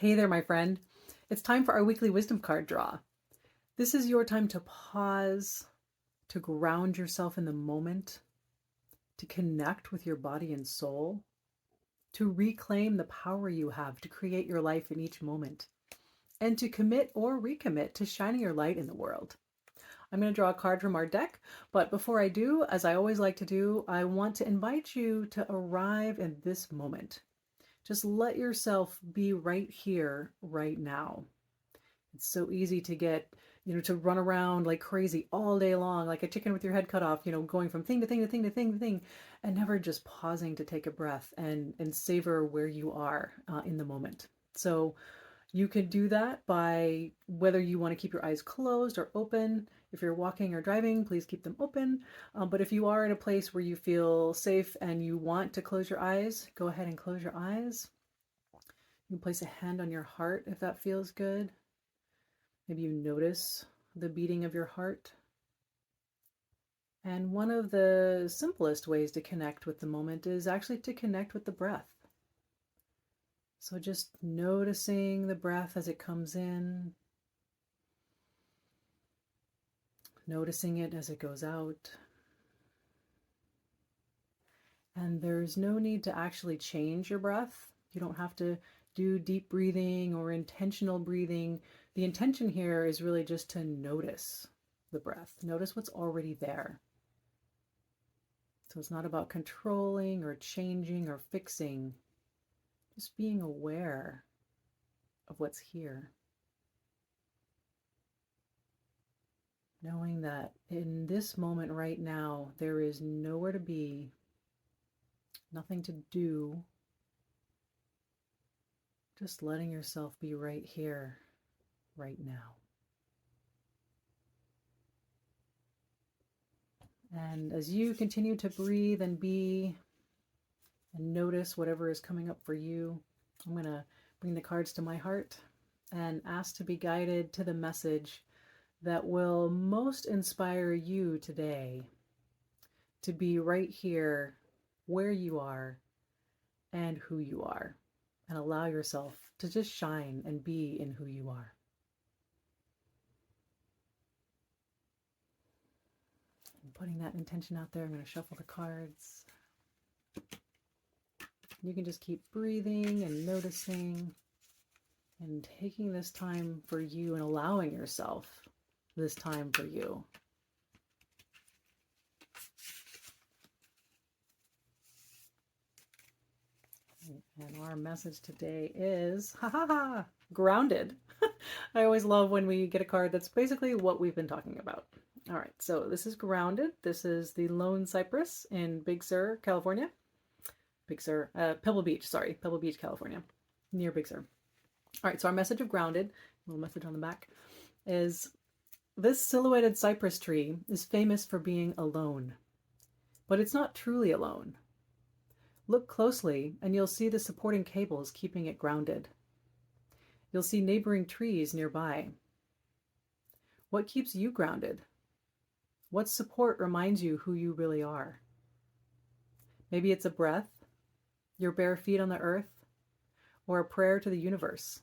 Hey there, my friend. It's time for our weekly wisdom card draw. This is your time to pause, to ground yourself in the moment, to connect with your body and soul, to reclaim the power you have to create your life in each moment, and to commit or recommit to shining your light in the world. I'm going to draw a card from our deck, but before I do, as I always like to do, I want to invite you to arrive in this moment. Just let yourself be right here, right now. It's so easy to get, to run around like crazy all day long, like a chicken with your head cut off, going from thing to thing to thing to thing to thing, and never just pausing to take a breath and savor where you are in the moment. So you can do that by whether you want to keep your eyes closed or open. If you're walking or driving, please keep them open. But if you are in a place where you feel safe and you want to close your eyes, go ahead and close your eyes. You can place a hand on your heart if that feels good. Maybe you notice the beating of your heart. And one of the simplest ways to connect with the moment is actually to connect with the breath. So just noticing the breath as it comes in, noticing it as it goes out. And there's no need to actually change your breath. You don't have to do deep breathing or intentional breathing. The intention here is really just to notice the breath. Notice what's already there. So it's not about controlling or changing or fixing, just being aware of what's here. Knowing that in this moment right now, there is nowhere to be, nothing to do, just letting yourself be right here, right now. And as you continue to breathe and be and notice whatever is coming up for you, I'm going to bring the cards to my heart and ask to be guided to the message that will most inspire you today to be right here where you are and who you are, and allow yourself to just shine and be in who you are. And putting that intention out there, I'm going to shuffle the cards. You can just keep breathing and noticing and taking this time for you and allowing yourself this time for you. And our message today is, grounded. I always love when we get a card that's basically what we've been talking about. All right, so this is grounded. This is the Lone Cypress in Big Sur, California. Pebble Beach, California, near Big Sur. All right, so our message of grounded, a little message on the back, is this silhouetted cypress tree is famous for being alone, but it's not truly alone. Look closely and you'll see the supporting cables keeping it grounded. You'll see neighboring trees nearby. What keeps you grounded? What support reminds you who you really are? Maybe it's a breath, your bare feet on the earth, or a prayer to the universe.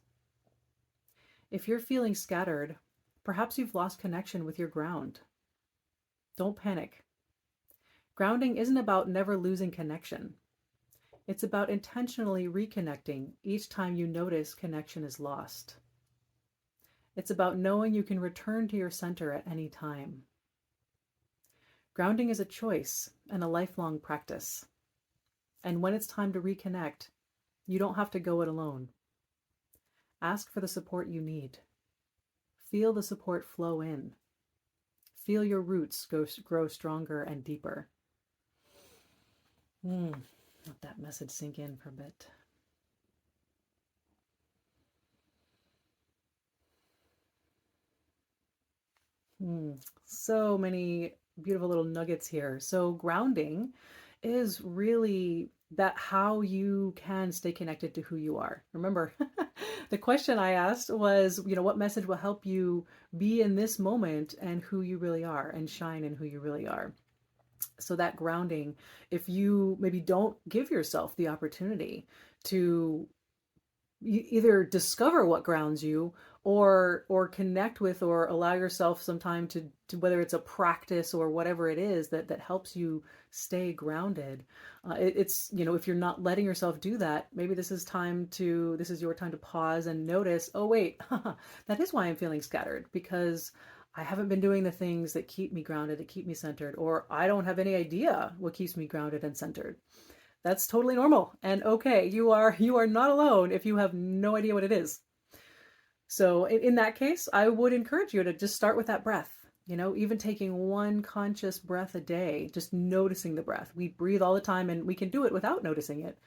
If you're feeling scattered, perhaps you've lost connection with your ground. Don't panic. Grounding isn't about never losing connection. It's about intentionally reconnecting each time you notice connection is lost. It's about knowing you can return to your center at any time. Grounding is a choice and a lifelong practice. And when it's time to reconnect, you don't have to go it alone. Ask for the support you need. Feel the support flow in. Feel your roots grow stronger and deeper. Let that message sink in for a bit. So many beautiful little nuggets here. So grounding is really that how you can stay connected to who you are. Remember, the question I asked was, what message will help you be in this moment and who you really are and shine in who you really are. So that grounding, if you maybe don't give yourself the opportunity to either discover what grounds you, or connect with, or allow yourself some time to whether it's a practice or whatever it is that helps you stay grounded. It's, if you're not letting yourself do that, maybe this is your time to pause and notice, oh wait, that is why I'm feeling scattered, because I haven't been doing the things that keep me grounded, that keep me centered, or I don't have any idea what keeps me grounded and centered. That's totally normal and okay. You are not alone if you have no idea what it is. So in that case, I would encourage you to just start with that breath. Even taking one conscious breath a day, just noticing the breath. We breathe all the time and we can do it without noticing it.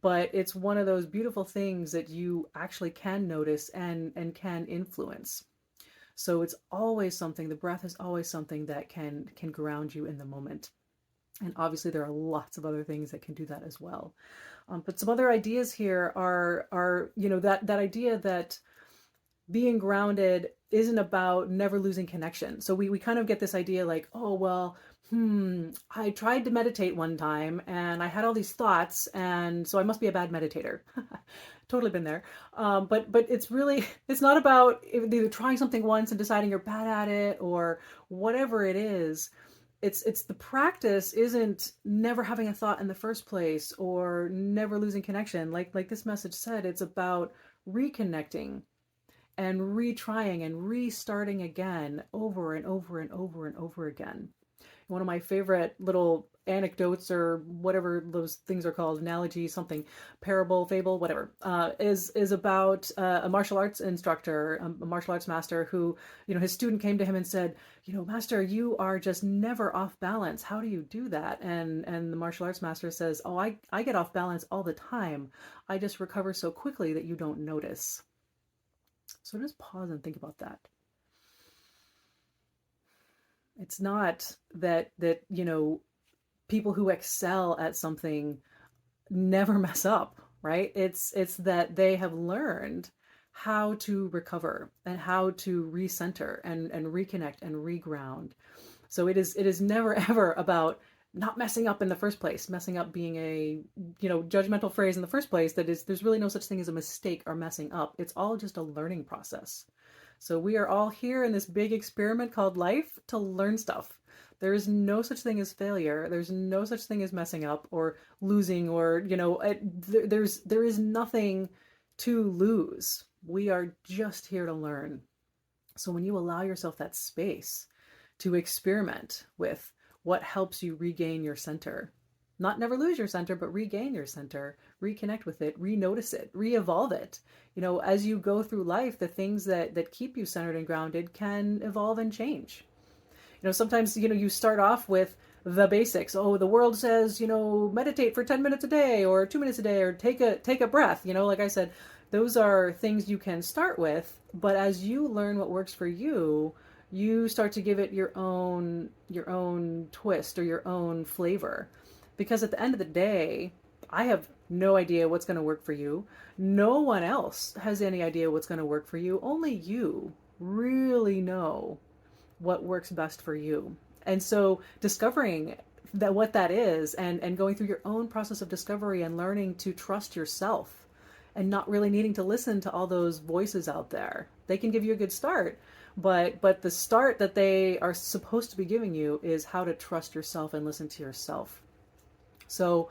But it's one of those beautiful things that you actually can notice and can influence. So it's always something, the breath is always something that can ground you in the moment. And obviously there are lots of other things that can do that as well. But some other ideas here are that idea that being grounded isn't about never losing connection. So we kind of get this idea like, oh, well, I tried to meditate one time and I had all these thoughts, and so I must be a bad meditator. Totally been there. But it's not about either trying something once and deciding you're bad at it or whatever it is. It's the practice isn't never having a thought in the first place or never losing connection. Like this message said, it's about reconnecting and retrying and restarting again over and over and over and over again. One of my favorite little anecdotes, or whatever those things are called, analogy, something, parable, fable, whatever, is about a martial arts instructor, a martial arts master who, his student came to him and said, master, you are just never off balance. How do you do that? And the martial arts master says, oh, I get off balance all the time. I just recover so quickly that you don't notice. So just pause and think about that. It's not that people who excel at something never mess up, right? It's that they have learned how to recover and how to recenter and reconnect and reground. So it is never ever about not messing up in the first place, messing up being a judgmental phrase in the first place. There's really no such thing as a mistake or messing up. It's all just a learning process. So we are all here in this big experiment called life to learn stuff. There is no such thing as failure. There's no such thing as messing up or losing, or there is nothing to lose. We are just here to learn. So when you allow yourself that space to experiment with what helps you regain your center, not never lose your center, but regain your center, reconnect with it, re-notice it, re-evolve it. As you go through life, the things that keep you centered and grounded can evolve and change. Sometimes, you start off with the basics. Oh, the world says, meditate for 10 minutes a day or 2 minutes a day, or take a breath. Like I said, those are things you can start with, but as you learn what works for you, you start to give it your own twist or your own flavor. Because at the end of the day, I have no idea what's going to work for you. No one else has any idea what's going to work for you. Only you really know what works best for you. And so discovering what that is, and going through your own process of discovery and learning to trust yourself and not really needing to listen to all those voices out there. They can give you a good start, but the start that they are supposed to be giving you is how to trust yourself and listen to yourself. So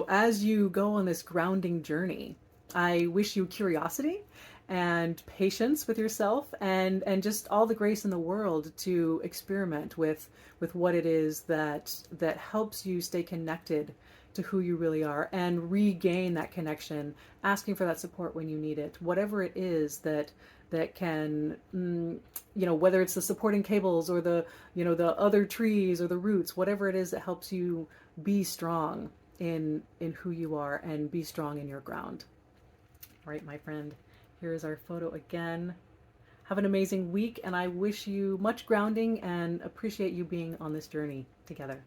as you go on this grounding journey, I wish you curiosity and patience with yourself, and just all the grace in the world to experiment with what it is that helps you stay connected to who you really are and regain that connection, asking for that support when you need it, whatever it is that can, whether it's the supporting cables or the other trees or the roots, whatever it is that helps you be strong in who you are and be strong in your ground. All right, my friend, here is our photo again. Have an amazing week, and I wish you much grounding and appreciate you being on this journey together.